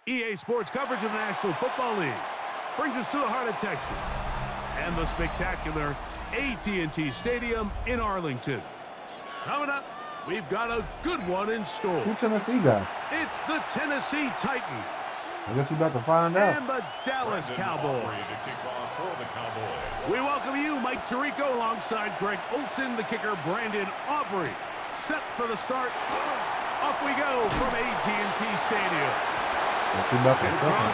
EA Sports coverage of the National Football League brings us to the heart of Texas and the spectacular AT&T Stadium in Arlington. Coming up, we've got a good one in store. Who Tennessee guy? It's the Tennessee Titans. I guess we're about to find out. And the Dallas Cowboys. We welcome you, Mike Tirico, alongside Greg Olson, the kicker, Brandon Aubrey. Set for the start. Off we go from AT&T Stadium. Guess we're about to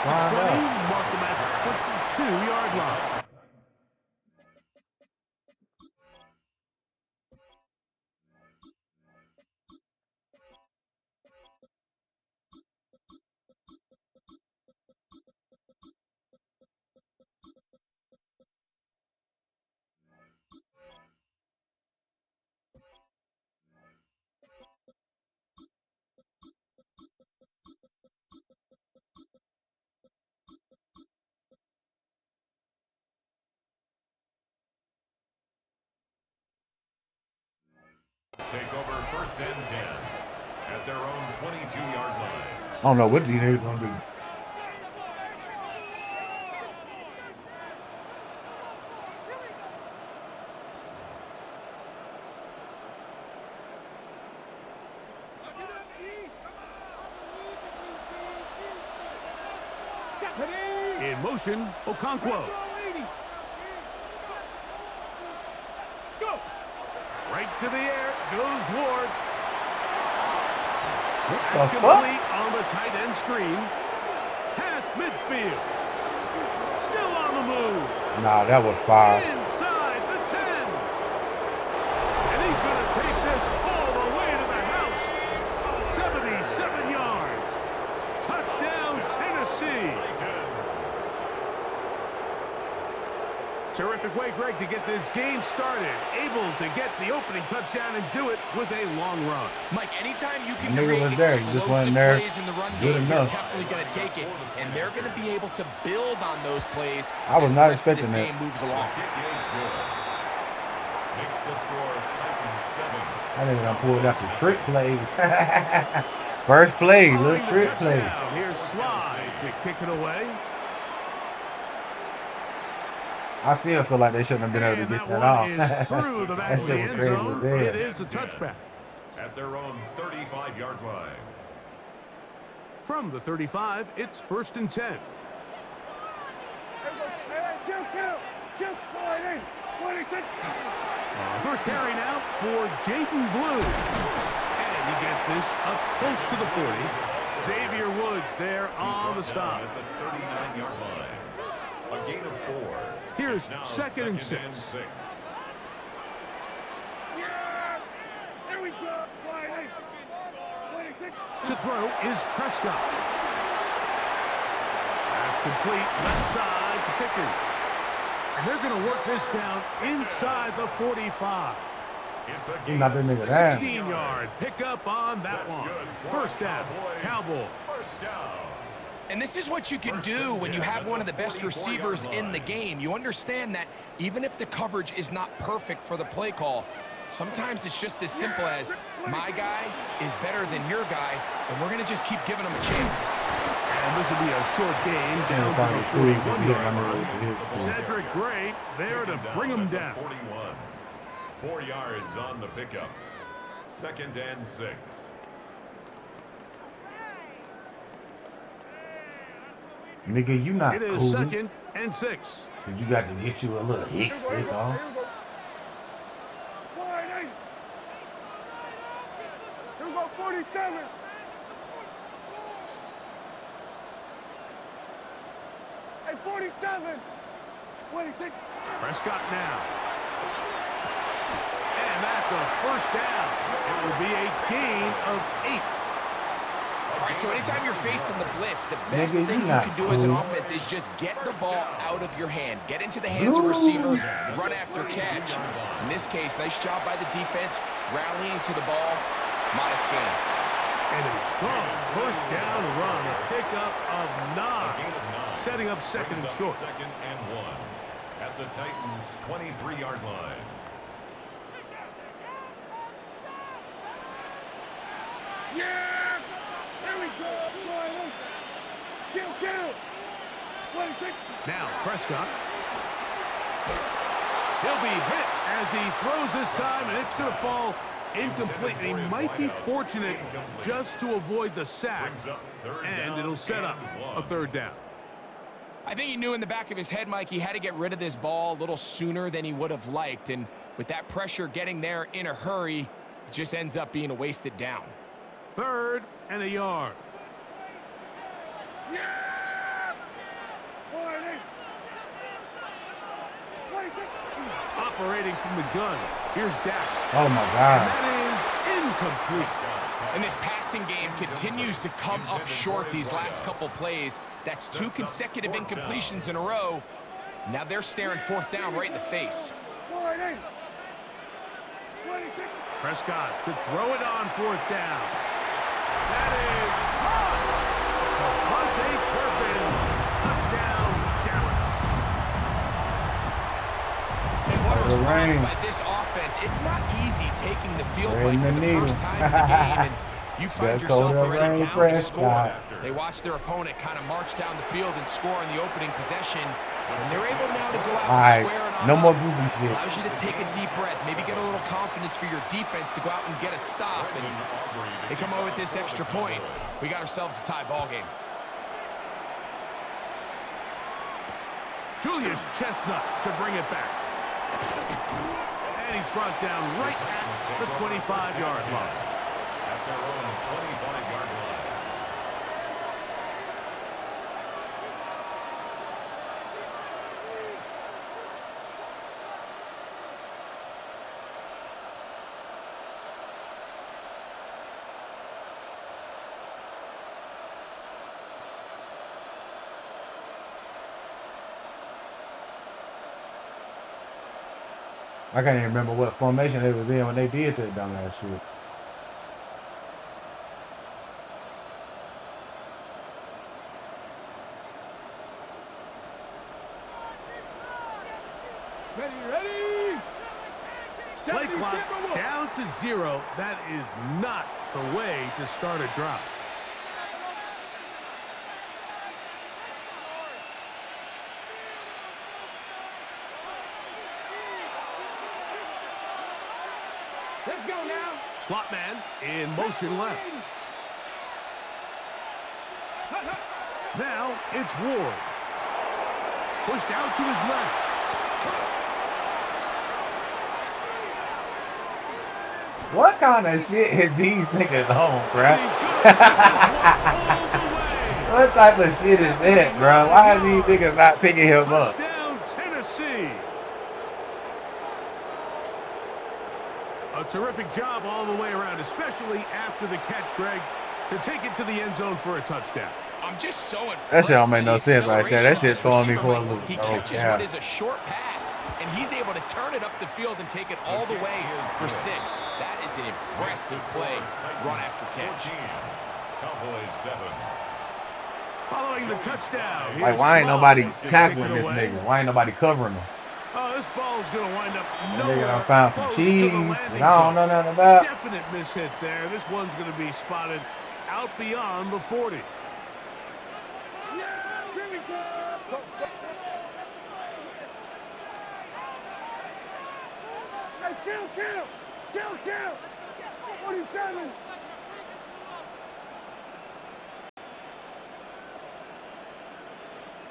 find out. Mark them at the 22-yard line. Take over 1st and 10 at their own 22-yard line. I don't know what DJ's gonna do. In motion, Okonkwo. Right to the air goes Ward. That's complete on the tight end screen. Past midfield. Still on the move. Nah, that was fire. Inside the 10. And he's going to take this all the way to the house. 77 yards. Touchdown, Tennessee. Terrific way, Greg, to get this game started. Able to get the opening touchdown and do it with a long run. Mike, anytime you can create explosive plays in the run game, you're definitely going to take it. And they're going to be able to build on those plays. I was not expecting this that. Game moves along. Makes the score Titans 7. I think I pulled out some trick plays. First play, little trick play. Here's Slide to kick it away. I still feel like they shouldn't have been able to get that off. Through the back That shit was of the crazy end zone. as hell. It is a touchback. At their own 35-yard line. From the 35, it's 1st and 10. First carry now for Jaden Blue. And he gets this up close to the 40. Xavier Woods there on the stop. At the 39-yard line. A gain of 4. Here's 2nd and 6. There we go. To throw is Prescott. That's complete left side to Pickens. And they're going to work this down inside the 45. He knocked that nigga down. 16-yard pickup on that one. First down, Cowboys. First down. And this is what you can do when you have one of the best receivers in the game. You understand that even if the coverage is not perfect for the play call, sometimes it's just as simple as my guy is better than your guy, and we're going to just keep giving him a chance. And this will be a short gain down to the 41-yard line. Cedric Gray there to bring him down. 41. 4 yards on the pickup. 2nd and 6. Nigga, you not It is cool. 2nd and 6. You got to get you a little hick stick on. Here we go, 47. Hey, 47. 26. Prescott now. And that's a first down. It will be a gain of 8. All right, so anytime you're facing the blitz, the best Nigga, thing you can do as an offense is just get the ball out of your hand. Get into the hands of receivers, run after catch. In this case, nice job by the defense, rallying to the ball. Modest gain. And a strong first down run. A pickup of 9. Setting up 2nd and short. 2nd and 1. At the Titans' 23-yard line. Yeah! There we go. Kill. Now Prescott. He'll be hit as he throws this time, and it's going to fall incomplete. And he might be fortunate just to avoid the sack, and it'll set up a third down. I think he knew in the back of his head, Mike, he had to get rid of this ball a little sooner than he would have liked. And with that pressure getting there in a hurry, it just ends up being a wasted down. 3rd and a yard. Yeah! Operating from the gun. Here's Dak. Oh, my And God. that is incomplete. And this passing game continues to come up short these last couple plays. That's 2 consecutive incompletions in a row. Now they're staring 4th down right in the face. Prescott to throw it on 4th down. That is caught. Devontae Turpin. Touchdown, Dallas. And what a response rain. by this offense. It's not easy taking the field Rain like for the the needle. first time in the game. And you find yourself already down to score. They watch their opponent kind of march down the field and score in the opening possession. And they're able now to go out and square it on no more up. goofy shit. Allows you to take a deep breath, maybe get a little confidence for your defense to go out and get a stop. And they come away with this extra point. We got ourselves a tie ball game. Julius Chestnut to bring it back. And he's brought down right at the 25-yard line. At their own 25-yard line. I can't even remember what formation they was in when they did that dumbass shit. Ready? Play clock down to 0. That is not the way to start a drive. Let's go now. Slot man in motion left. Now it's Ward. Pushed out to his left. What kind of shit is these niggas on, bro? He's gonna take this one all the way. What type of shit is that, bro? Why are these niggas not picking him up? Touchdown, Tennessee. A terrific job all the way around, especially after the catch, Greg, to take it to the end zone for a touchdown. I'm just so impressed. That shit don't make by no the sense right there. That acceleration shit of throwing me this for a receiver. loop. He Oh, catches yeah. what is a short pass, and he's able to turn it up the field and take it all the way for 6. That is an impressive play, run after catch. 14. Cowboys 7. Following the touchdown. Like, here's why ain't Sloan nobody to kick tackling it this away. nigga? Why ain't nobody covering him? Oh, this ball's going to wind up That nigga nowhere done found some close to cheese the landing that I don't know zone. nothing about. Definite mishit there. This one's going to be spotted out beyond the 40. Yeah, here we go. Hey, kill. 47.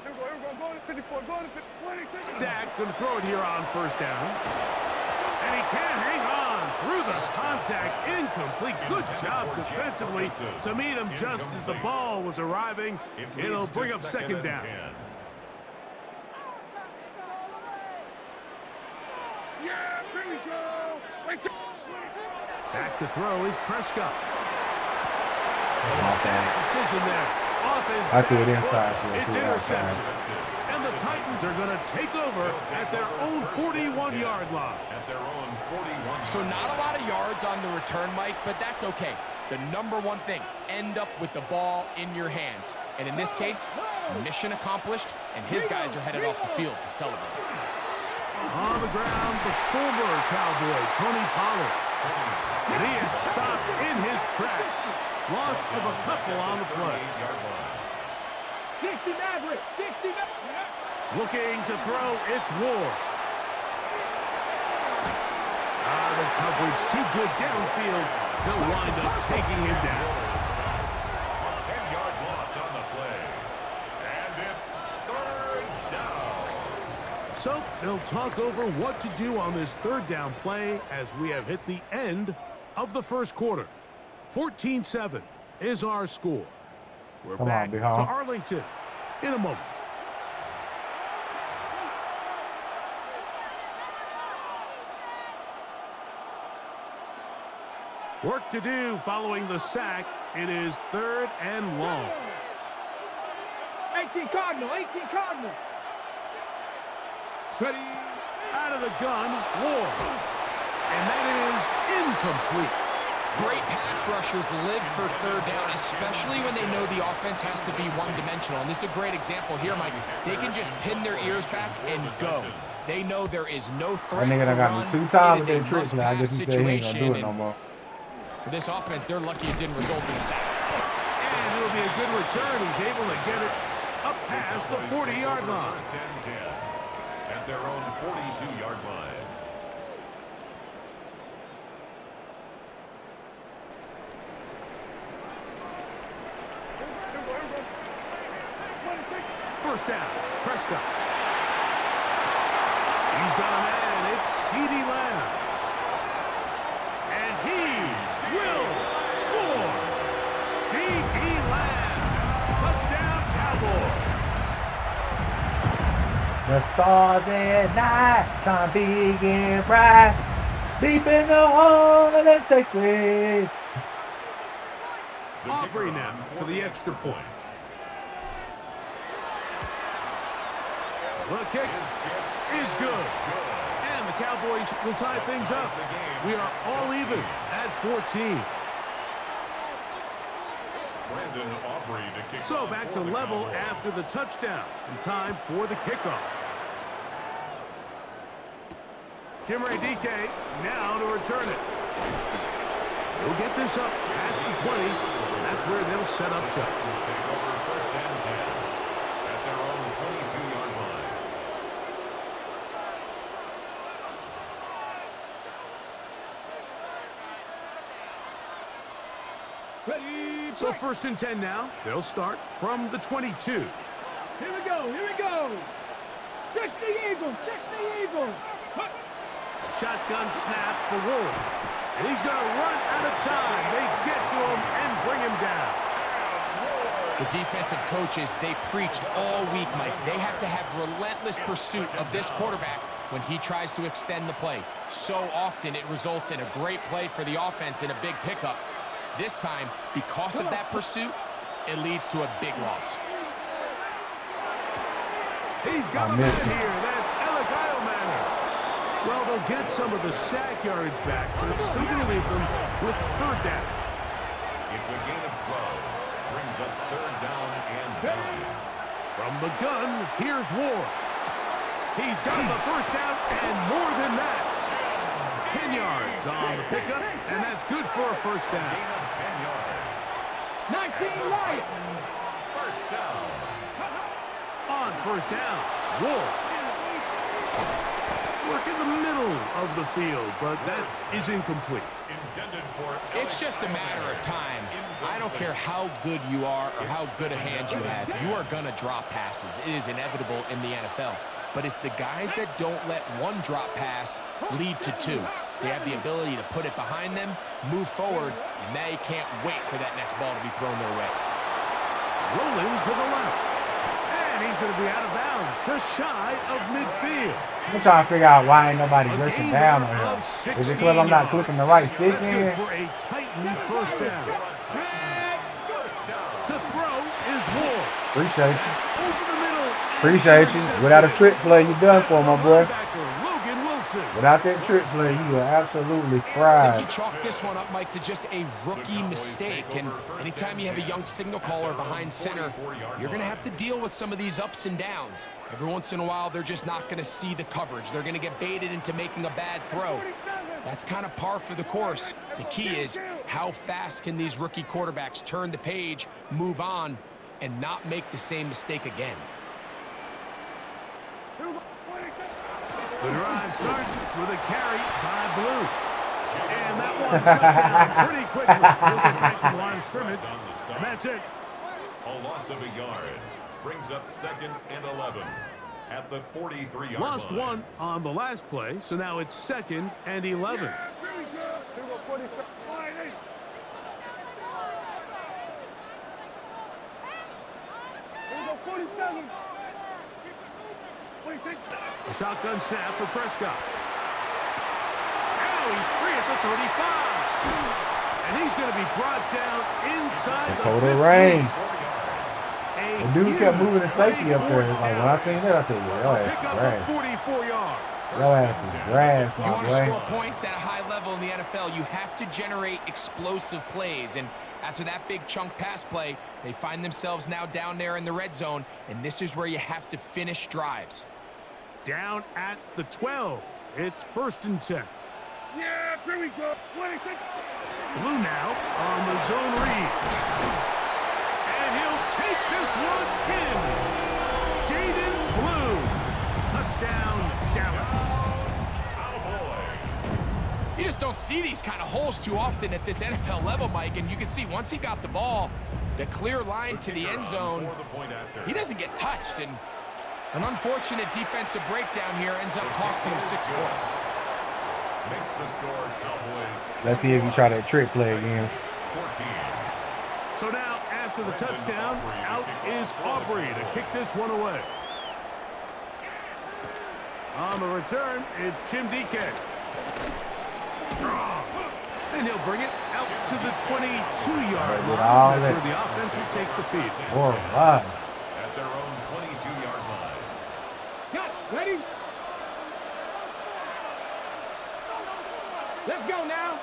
Here we go. Go to 54. Go to 26. Dak going to throw it here on first down. And he can't hang on through the contact. Incomplete. Good job defensively to meet him just as the ball was arriving. It'll bring up second down. Yeah, here we go. Wait. Back to throw is Prescott. My bad. Decision there. Off his I threw it back inside, foot. so I It's threw it outside. intercepted. And the Titans are going to take over at their own 41-yard line. At their own 41. So not a lot of yards on the return, Mike, but that's okay. The number one thing, end up with the ball in your hands. And in this case, mission accomplished, and his guys are headed off the field to celebrate. On the ground, the former Cowboy, Tony Pollard. And he is stopped in his tracks. Loss of a couple on the play. 60 Maverick. 60 Maverick. Looking to throw, it's Ward. The coverage too good downfield. He'll wind up taking him down. A 10-yard loss on the play. And it's third down. So they'll talk over what to do on this third down play as we have hit the end of the first quarter. 14-7 is our score. We're Come back on, to Bihar. Arlington in a moment. Work to do following the sack. It is third and long. 18 Cardinal. 18 Cardinal. Steady. Out of the gun, Ward. And that is incomplete. Great pass rushers live for third down, especially when they know the offense has to be one-dimensional. And this is a great example here, Mike. They can just pin their ears back and go. They know there is no threat. That nigga done for got run. me 2 times It is with a that trick play. I guess he must-pass said he ain't gonna do it situation, no more. For this offense, they're lucky it didn't result in a sack. And it'll be a good return. He's able to get it up past the 40-yard line. First and 10 at their own 42-yard line. First down, Prescott. He's got a man. It's CeeDee Lamb. And he will score. CeeDee Lamb. Touchdown, Cowboys. The stars at night shine big and bright, deep in the heart of the Texas. Aubrey now for the extra point. The kick is good. And the Cowboys will tie things up. We are all even at 14. Brandon Aubrey to kick So off back for to the level Cowboys. after the touchdown. And time for the kickoff. Jimmy DK now to return it. He'll get this up past the 20. And that's where they'll set up shop. Cowboys take over first and 10 at their own 22-yard line. Ready. So first and 10 now. They'll start from the 22. Here we go. Here we go. 60 Eagles. 60 Eagles. Shotgun snap for Ward. And he's going to run out of time. They get to him and bring him down. The defensive coaches, they preached all week, Mike. They have to have relentless pursuit of this quarterback when he tries to extend the play. So often it results in a great play for the offense and a big pickup. This time, because of that pursuit, it leads to a big loss. He's got I a man missed it. here. That's Alec Eilmanner. Well, they'll get some of the sack yardage back, but it's still going to leave them with third down. It's a gain of 12. Brings up third down and value. From the gun, here's Ward. He's got the first down and more than that. 10 yards on the pickup, and that's good for a first Gain down. of 10 yards. 19 Lions. Titans, first down. On first down, Ward. Work in the middle of the field, but that is incomplete. Intended for It's just a matter of time. I don't care how good you are or how good a hand you have. You are going to drop passes. It is inevitable in the NFL. But it's the guys that don't let one drop pass lead to two. They have the ability to put it behind them, move forward, and they can't wait for that next ball to be thrown their way. Rolling to the left. And he's going to be out of bounds, just shy of midfield. I'm trying to figure out why ain't nobody A rushing gain down there on of him. Is 16 it because I'm not yards. clicking the right stick That's in? good for a Titan first down. first down. To throw is Ward. Appreciate you. Over the middle. and Appreciate you. intercepted. Without a trick play, you done for my boy. Linebacker Logan Wilson. Without that trick play, you were absolutely I think fried. you chalk this one up, Mike, to just a rookie mistake. And anytime you have a young signal caller behind center, you're going to have to deal with some of these ups and downs. Every once in a while, they're just not going to see the coverage. They're going to get baited into making a bad throw. That's kind of par for the course. The key is how fast can these rookie quarterbacks turn the page, move on, and not make the same mistake again. The drive starts with a carry by Blue. And that one shut down pretty quickly. He'll get back to the line of scrimmage, and that's it. A loss of a yard brings up 2nd and 11 at the 43-yard line. Lost one on the last play, so now it's 2nd and 11. A shotgun snap for Prescott. Now he's free at the 35. And he's going to be brought down inside the Total 50. rain. A The dude kept moving the huge safety up there. play Like, for when I seen that, I said, yeah, your ass Pick is up grass. 44 yards. Your ass is grass, If you my want to score boy. points at a high level in the NFL, you have to generate explosive plays. And after that big chunk pass play, they find themselves now down there in the red zone, and this is where you have to finish drives. Down at the 12. It's 1st and 10. Yeah, here we go. 26. Blue now on the zone read. And he'll take this one in. Jaden Blue. Touchdown, Dallas. You just don't see these kind of holes too often at this NFL level, Mike, and you can see once he got the ball, the clear line to the end zone, he doesn't get touched, and an unfortunate defensive breakdown here ends up costing him 6 points. Makes the score Cowboys. Let's see if you try that trick play again. 14. So now, after the touchdown, out is Aubrey to kick this one away. On the return, it's Tim DK. And he'll bring it out to the 22-yard With line. all That's that. where the offense will take the field. Oh, wow. At their own 22-yard line. Cut. Ready? Let's go now.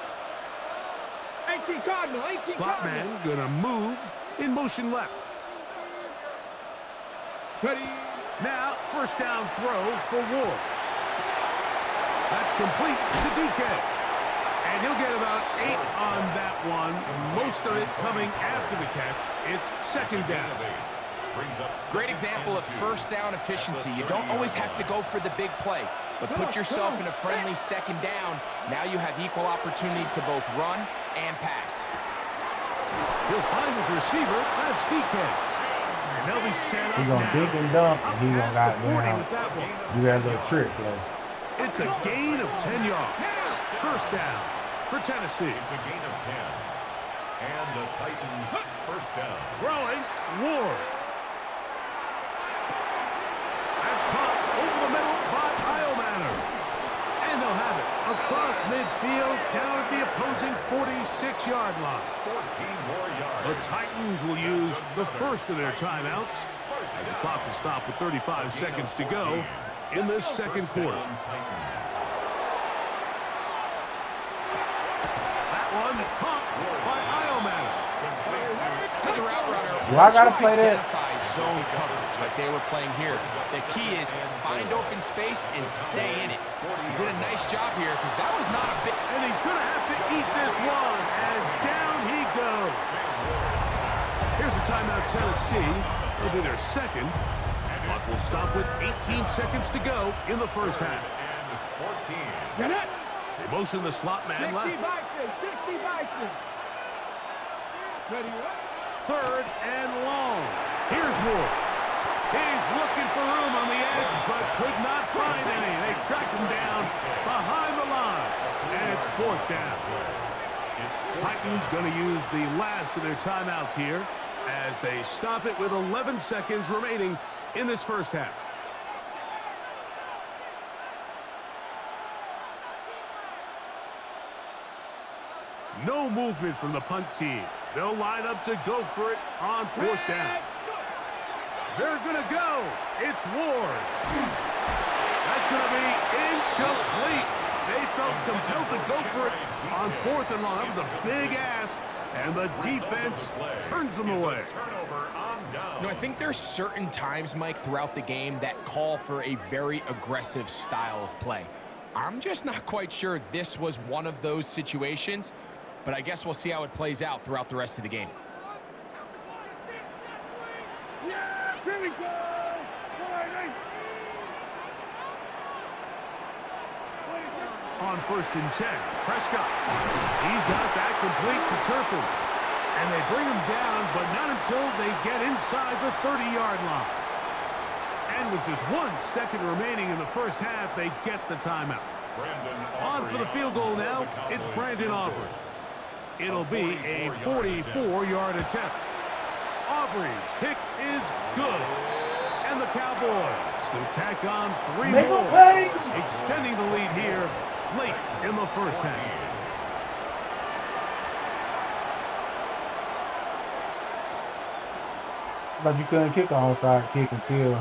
18 Cardinal. 18 Slot Cardinal. man gonna move in motion left. Ready? Now, 1st down throw for Ward. That's complete to DK. And he'll get about 8 on that one. Most of it coming after the catch. It's 2nd down. Brings up Great example of 1st down efficiency. You don't always have to go for the big play, but put yourself in a friendly 2nd down. Now you have equal opportunity to both run and pass. He'll find his receiver. That's DK. And they'll be set up He gonna now. dink and dunk, and he gonna Past the got 40 down. with that one. Do that little trick play. It's a gain of 10 yards. 1st down for Tennessee. It's a gain of 10. And the Titans 1st down. Throwing, Ward. That's caught over the middle by Iomanner. And they'll have it across midfield down at the opposing 46-yard line. 14 more yards. The Titans will use the first of their timeouts as the clock will stop with 35 seconds to go in this 2nd quarter. That one caught by Iomanner. As a route runner, Do I gotta once you play that? identify zone coverage like they were playing here, the key is find open space and stay in it. He did a nice job here because that was not a big... And he's going to have to eat this one as down he goes. Here's a timeout, Tennessee. It'll be their 2nd. Clock will stop with 18 seconds to go in the 1st half. And 14. Get it. They motion the slot man 60 left. Bison. 60 Bison. Ready? 3rd and long. Here's Ward. He's looking for room on the edge, but could not find any. They track him down behind the line. And it's 4th down. Titans going to use the last of their timeouts here as they stop it with 11 seconds remaining in this 1st half. No movement from the punt team. They'll line up to go for it on 4th down. They're going to go. It's Ward. That's going to be incomplete. They felt compelled to go for it on 4th and long. That was a big ask, and the defense turns them away. Turnover on down. You know, I think there's certain times, Mike, throughout the game that call for a very aggressive style of play. I'm just not quite sure this was one of those situations, but I guess we'll see how it plays out throughout the rest of the game. Yeah, here we go. On 1st and 10, Prescott. He's got that complete to Turpin. And they bring him down, but not until they get inside the 30-yard line. And with just 1 second remaining in the first half, they get the timeout. On for the field goal now, it's Brandon Aubrey. It'll be a 44-yard attempt. Aubrey's kick is good. And the Cowboys will tack on 3 more, extending the lead here late in the first half. But you couldn't kick an onside kick until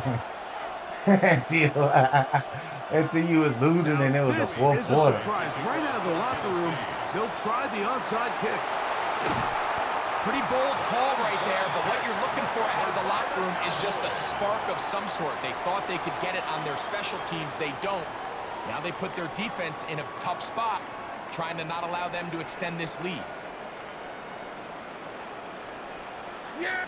until you was losing and it was the fourth this is quarter. a surprise. Right out of the locker room, they'll try the onside kick. Pretty bold call right there, but what you're looking for out of the locker room is just a spark of some sort. They thought they could get it on their special teams. They don't. Now they put their defense in a tough spot, trying to not allow them to extend this lead. Yeah.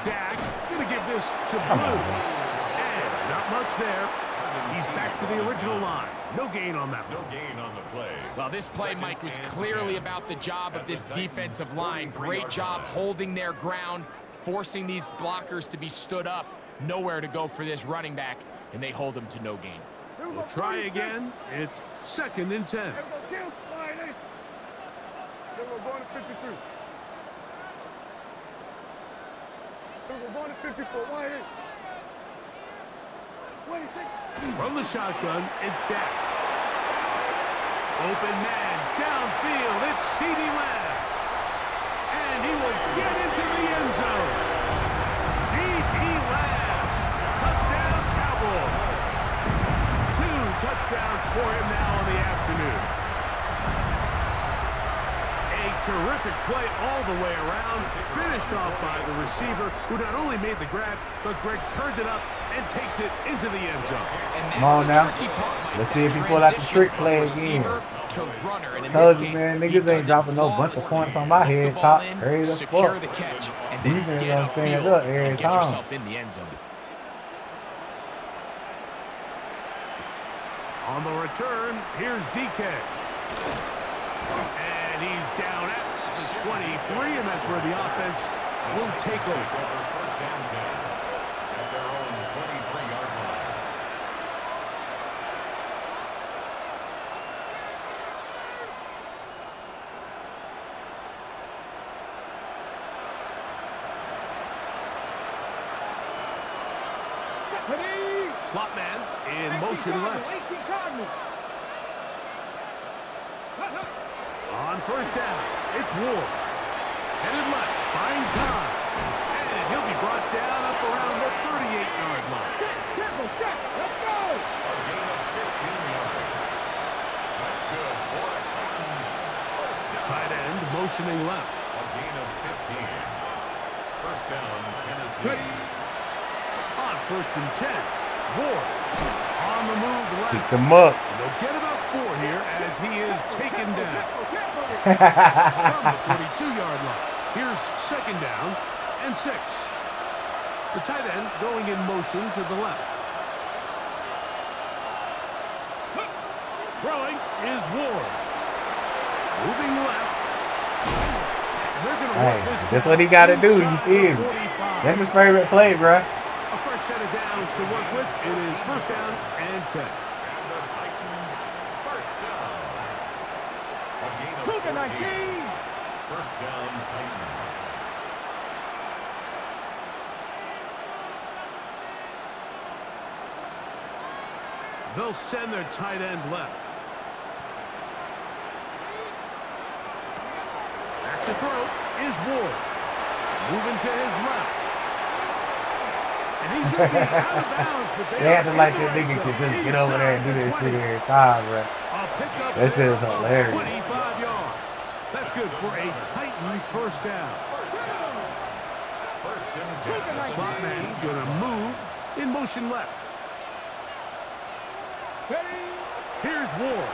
Dak gonna give this to Blue. And not much there. He's back to the original line. No gain on that one. No gain on the play. Well, this play, Mike, was clearly about the job of this defensive line. Great job holding their ground, forcing these blockers to be stood up. Nowhere to go for this running back, and they hold him to no gain. We'll try again. It's 2nd and 10. We're going to 53. We're going to 54. Why? From the shotgun, it's Dak. Open man, downfield, it's CeeDee Lamb. And he will get into the end zone. CeeDee Lamb, touchdown Cowboys. 2 touchdowns for him now in the afternoon. A terrific play all the way around, finished off by the receiver, who not only made the grab, but Greg turned it up and takes it into the end zone. Come on now. Let's see if he pull out the trick play again. Told you, man, niggas ain't dropping no bunch of points on my head top. Crazy as fuck. Defense gonna stand up every time. On the return, here's DK. And he's down at the 23, and that's where the offense will take over. First and 10 at their own 23-yard line. Slot man in motion left. On 1st down, it's Ward. Headed left, buying time. And he'll be brought down up around the 38-yard line. Let's go! A gain of 15 yards. That's good for the Titans. First down. Tight end motioning left. A gain of 15. First down, Tennessee. On 1st and 10, Ward. On the move left. Pick them up. And they'll get about 4 here as he is taken down. From the 42-yard line. Here's 2nd down and 6. The tight end going in motion to the left. Throwing is Ward. Moving left. They're going to work this. That's what he got to do. You feel me? That's his favorite play, bro. A fresh set of downs to work with. It is 1st down and 10. And the Titans, first down. A gain of 14. First down, Titans. They'll send their tight end left. Back to throw is Ward. Moving to his left. And he's going to be out of bounds, but They acting like that nigga could just get over there and do that shit every time, bro. That shit is hilarious. 25 yards. That's good for a Titan first down. First and 10. Slot man going to move in motion left. Here's Ward.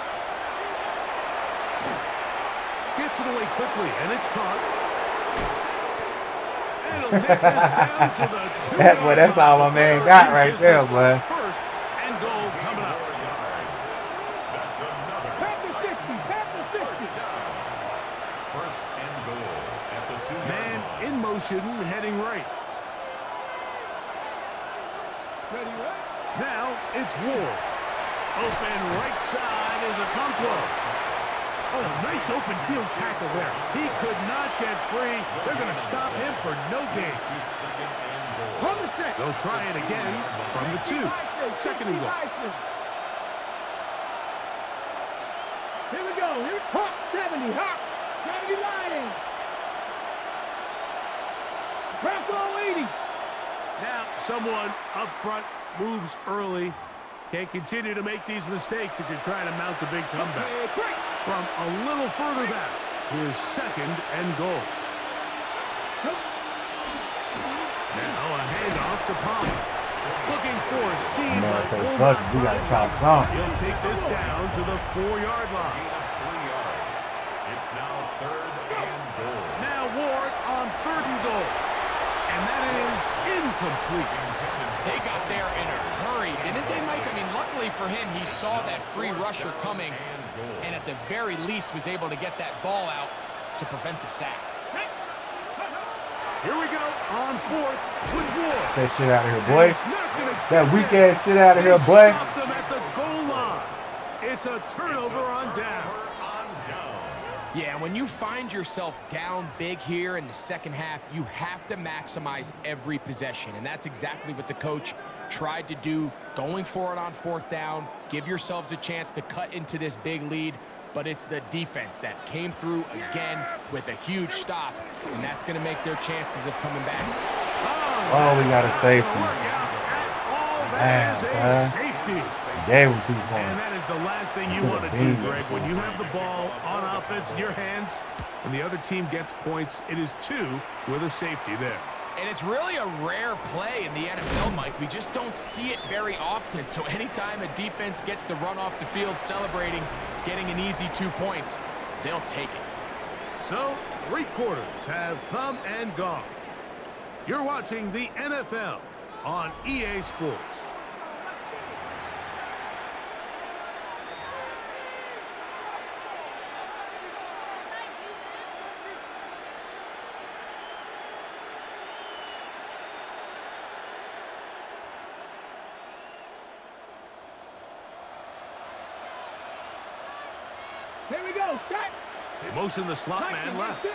Gets it away quickly, and it's caught. And it'll take this down to the 2-yard line. That's all my man got right there, boy. First and goal coming up. That's another. Tap the 60. Tap the 60. First and goal at the 2-yard Man line. in motion, heading right. Ready, right? Now it's Ward. Open right side is a Okonkwo. Oh, nice open field tackle there. He could not get free. They're going to stop him for no gain. Second and goal. From the 6. They'll try it again from the 2. Second and goal. Here we go. Here's Hawk 70. Hawk 70 lining. Bronco 80. Now someone up front moves early. Can't continue to make these mistakes if you're trying to mount a big comeback. Break. From a little further back, here's second and goal. Now a handoff to Palmer. Looking for a seam. Man, say fuck it, we gotta try something. He'll take this down to the 4-yard line. 3 yards. It's now third and goal. Now Ward on third and goal. And that is incomplete. They got there in a hurry, didn't they, Mike? I mean, luckily for him, he saw that free rusher coming, and at the very least was able to get that ball out to prevent the sack. Here we go on fourth with Ward. That shit out of here, boy. It's not gonna That get weak there. ass shit out of They here, boy. stopped them at the goal line. It's a turnover on down. Yeah, when you find yourself down big here in the second half, you have to maximize every possession, and that's exactly what the coach tried to do, going for it on fourth down, give yourselves a chance to cut into this big lead, but it's the defense that came through again with a huge stop, and that's going to make their chances of coming back. Oh, we got a safety. That is Man, a safety. Gave him 2 And points. that is the last thing you Should've want to do, been Greg. this When one. you have the ball on offense in your hands and the other team gets points, it is 2 with a safety there. And it's really a rare play in the NFL, Mike. We just don't see it very often. So anytime a defense gets to run off the field celebrating, getting an easy 2 points, they'll take it. So, 3 quarters have come and gone. You're watching the NFL on EA Sports. Here we go. Set. They motion the slot man left. 19.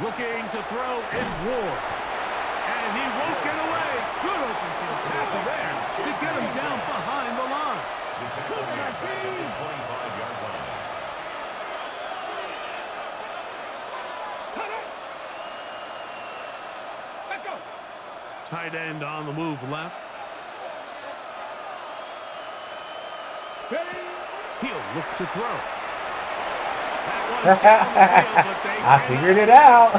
Looking to throw, it's Ward. And he won't get away. Good open field tackle there to get him down behind the line. The tackle made back at the 25-yard line. Let's go. Tight end on the move left. He'll look to throw. I figured it out.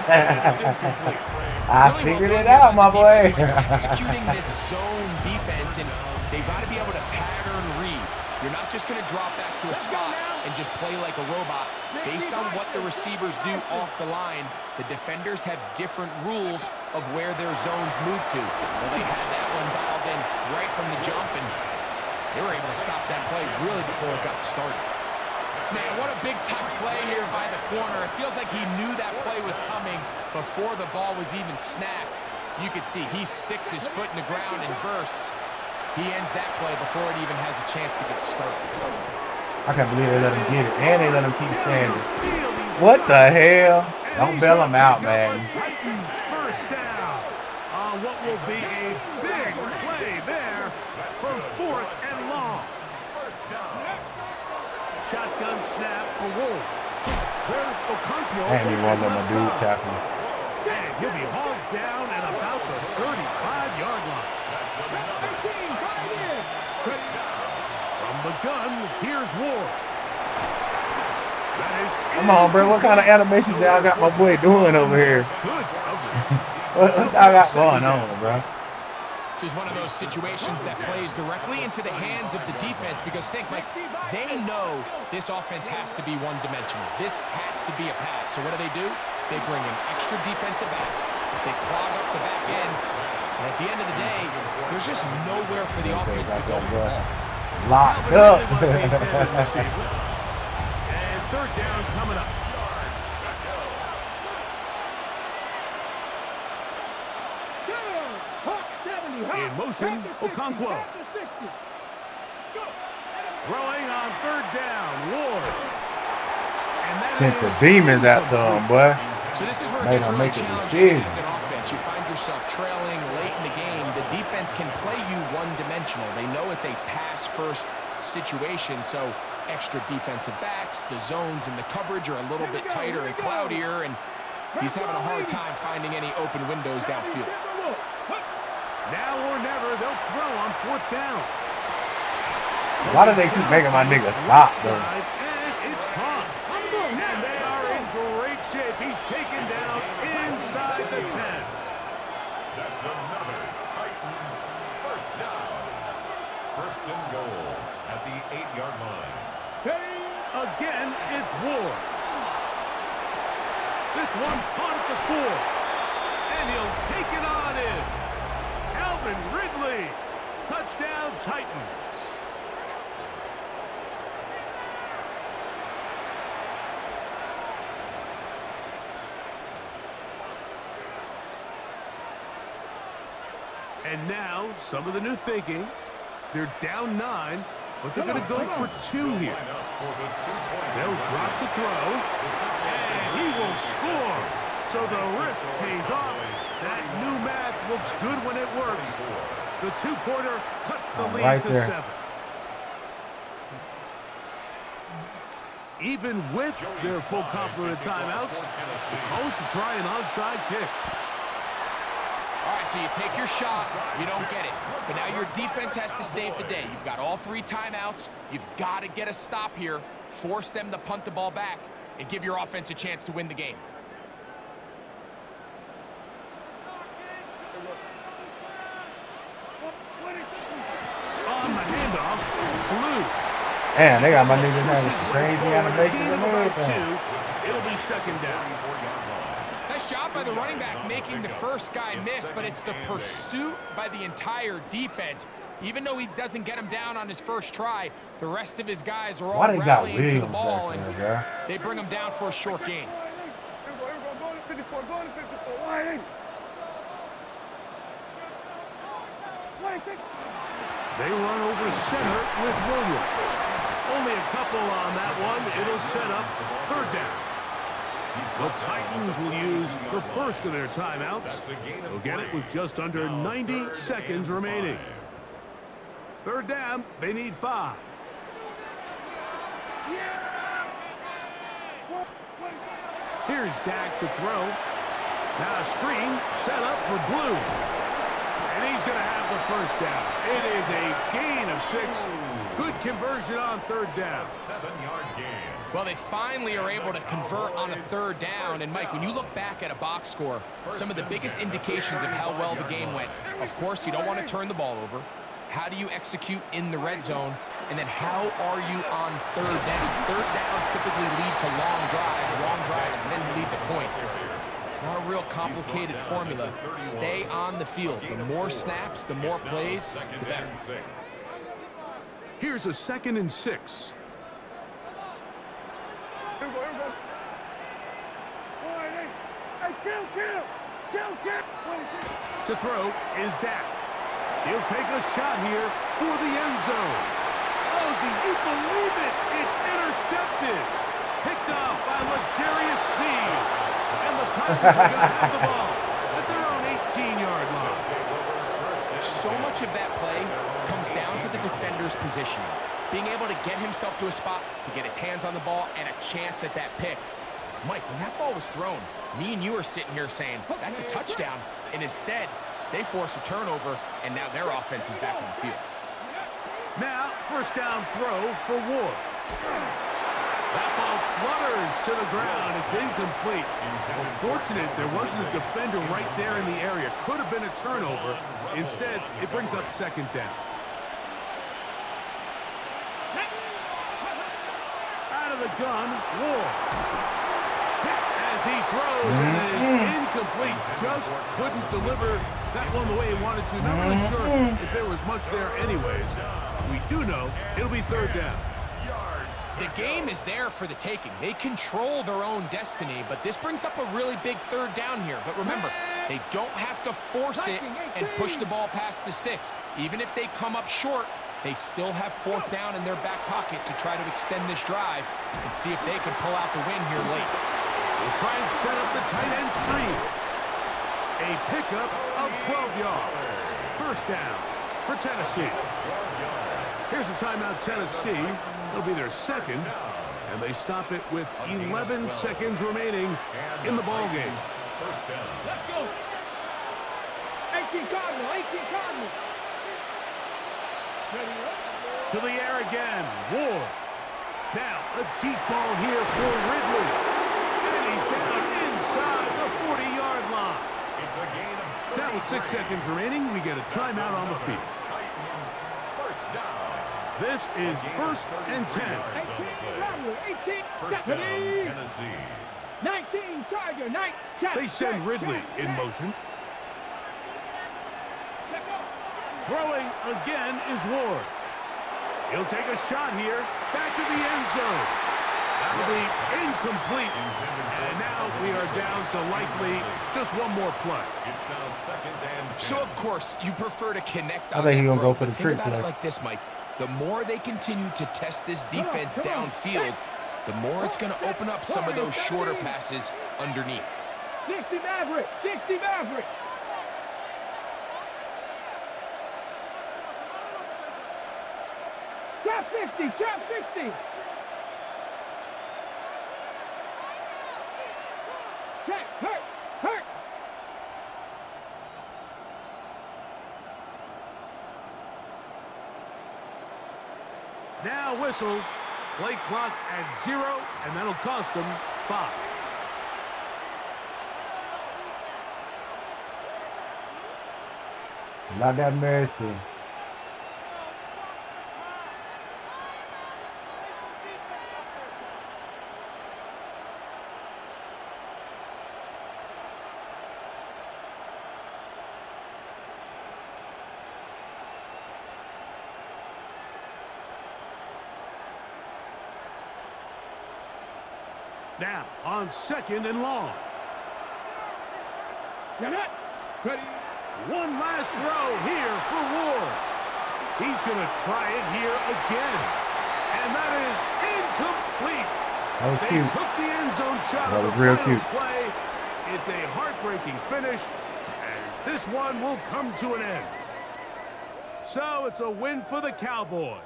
I figured it out, my boy. Executing this zone defense, and they've got to be able to pattern read. You're not just going to drop back to a spot and just play like a robot. Based on what the receivers do off the line, the defenders have different rules of where their zones move to. Well, they had that one dialed in right from the jump, and they were able to stop that play really before it got started. Man, what a big-time play here by the corner. It feels like he knew that play was coming before the ball was even snapped. You can see he sticks his foot in the ground and bursts. He ends that play before it even has a chance to get started. I can't believe they let him get it, and they let him keep standing. What the hell? Don't bail him out, man. Titans first down on what will be a big play there for 4th and long. Shotgun snap for Wolf. There's Okonkwo. I ain't even want to let my dude tackle him. And he'll be hauled down at about the 35-yard line. From the gun, here's Ward. That is Come on, bro. What kind of animations y'all got my boy doing over here? good coverage. What y'all got going on, bro? This is one of those situations that plays directly into the hands of the defense because think, Mike, they know this offense has to be one-dimensional. This has to be a pass. So what do? They bring in extra defensive backs. They clog up the back end. And at the end of the day, there's just nowhere for the offense to go with the ball. Locked up. And third down coming up. In motion, Okonkwo. Throwing on third down, Ward. And Sent the demons out there, boy. So this is where Made it gets him really make a challenging decision. as an offense. You find yourself trailing late in the game. The defense can play you one-dimensional. They know it's a pass-first situation, so extra defensive backs, the zones and the coverage are a little bit tighter and cloudier, and he's having a hard time finding any open windows downfield. Now or never, they'll throw on fourth down. Why do they keep making my nigga stop, though? And it's caught. And they are in great shape. He's taken down inside the 10. That's another Titans first down. First and goal at the 8-yard line. Again, it's Ward. This one caught at the 4. And he'll take it on in. Alvin Ridley. Touchdown, Titans. And now, some of the new thinking. They're down 9, but they're going to go for 2 here. They'll drop to throw, and he will score. So the risk pays off. That new math looks good when it works. The two-pointer cuts the lead right to there. 7. Even with their full complement of timeouts, the calls to try an onside kick. All right, so you take your shot, you don't get it. But now your defense has to save the day. You've got all 3 timeouts. You've got to get a stop here, force them to punt the ball back, and give your offense a chance to win the game. On the handoff, Blue. Damn, they got my niggas having some crazy animations and About everything. 2, it'll be second down. Nice job by the running back making the first guy miss, but it's the pursuit by the entire defense. Even though he doesn't get him down on his first try, the rest of his guys are all Why they got rallying to the Williams ball, back and there, they bring him down for a short gain. They run over center with Williams. Only a couple on that one. It'll set up third down. The Titans will use the first of their timeouts. They'll get it with just under 90 seconds remaining. Third down, they need 5. Here's Dak to throw. Now a screen set up for Blue. And he's going to have the first down. It is a gain of 6. Good conversion on third down. 7-yard gain. Well, they finally are able to convert on a third down. And, Mike, when you look back at a box score, some of the biggest indications of how well the game went, of course, you don't want to turn the ball over. How do you execute in the red zone? And then how are you on third down? Third downs typically lead to long drives. Long drives tend to lead to points. It's not a real complicated formula. Stay on the field. The more snaps, the more plays, the better. Here's a 2nd and 6. To throw is Dak. He'll take a shot here for the end zone. Oh, do you believe it? It's intercepted. Picked off by L'Jarius Sneed. And the Titans are going to have the ball at their own 18-yard line. So much of that play comes down to the defender's positioning. Being able to get himself to a spot, to get his hands on the ball, and a chance at that pick. Mike, when that ball was thrown, me and you are sitting here saying, that's a touchdown. And instead, they force a turnover, and now their offense is back on the field. Now, first down throw for Ward. That ball flutters to the ground. It's incomplete. Well, fortunate there wasn't a defender right there in the area. Could have been a turnover. Instead, it brings up second down. Out of the gun, Ward. As he throws, and it is incomplete. Just couldn't deliver that one the way he wanted to. Not really sure if there was much there anyways. We do know it'll be third down. The game is there for the taking. They control their own destiny, but this brings up a really big third down here. But remember, they don't have to force it and push the ball past the sticks. Even if they come up short, they still have fourth down in their back pocket to try to extend this drive and see if they can pull out the win here late. We'll try and set up the tight end screen. A pickup of 12 yards. First down for Tennessee. Here's a timeout, Tennessee. It'll be their second, and they stop it with 11 seconds remaining in the ball game. First down. Let's go. 18 Cardinal, 18 Cardinal. To the air again, Ward. Now a deep ball here for Ridley. And he's down inside the 40-yard line. It's a gain of 33. Now with 6 seconds remaining, we get a timeout on the field. Titans, first down. This is first and 10. 18 Cardinal, 18 First down, Deputy. Tennessee. 19 Tiger, 9. They send Ridley in motion. Throwing again is Ward. He'll take a shot here. Back to the end zone. That'll be incomplete. And now we are down to likely just one more play. It's now second and 10. So, of course, you prefer to connect I on think he's that gonna go throw, for the but trick think about it play. like this, Mike. The more they continue to test this defense downfield, the more it's going to open up some of those shorter passes underneath. 60 Maverick, 60 Maverick. Trap 60, trap 60. Check, hurt, hurt. Now whistles. Play clock at 0, and that'll cost them 5. Not that mercy. Now on second and long. Get it. Ready. One last throw here for Ward. He's going to try it here again. And that is incomplete. That was They cute. took the end zone shot. That on was the real final cute. play. It's a heartbreaking finish, and this one will come to an end. So it's a win for the Cowboys.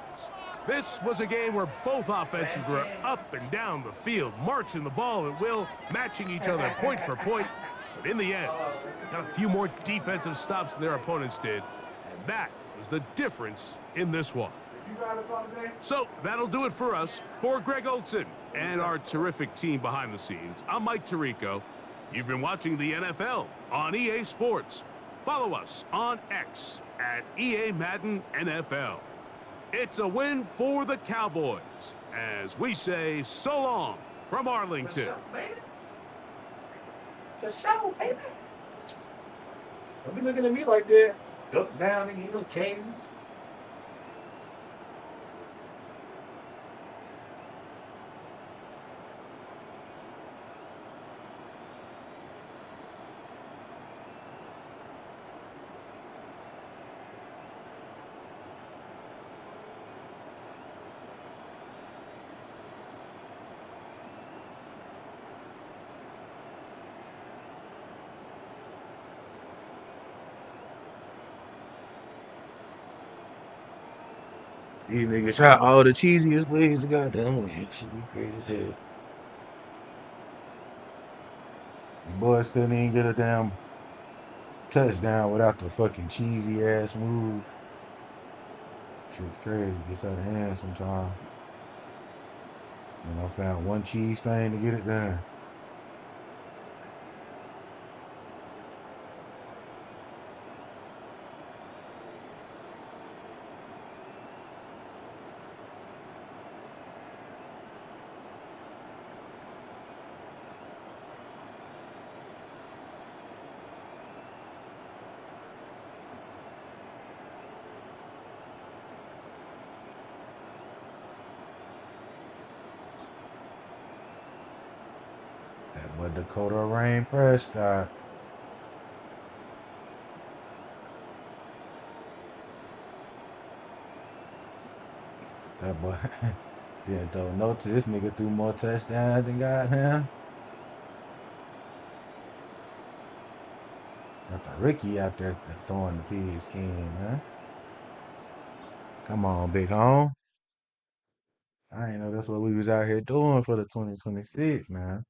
This was a game where both offenses were up and down the field, marching the ball at will, matching each other point for point. But in the end, got a few more defensive stops than their opponents did, and that was the difference in this one. So that'll do it for us. For Greg Olson and our terrific team behind the scenes, I'm Mike Tirico. You've been watching the NFL on EA Sports. Follow us on X at EA Madden NFL. It's a win for the Cowboys as we say so long from Arlington. For sure, baby. Don't be looking at me like that. Look down and you look came. These niggas try all the cheesiest ways to goddamn win. It should be crazy as hell. These boys couldn't even get a damn touchdown without the fucking cheesy ass move. Shit's crazy. Gets out of hand sometimes. And I found one cheese thing to get it done. But Dakota Rain Prescott. That boy, yeah, don't know this nigga threw more touchdowns than goddamn. Got the Ricky out there throwing the pigskin, man. Come on, big home. I ain't know that's what we was out here doing for the 2026, man.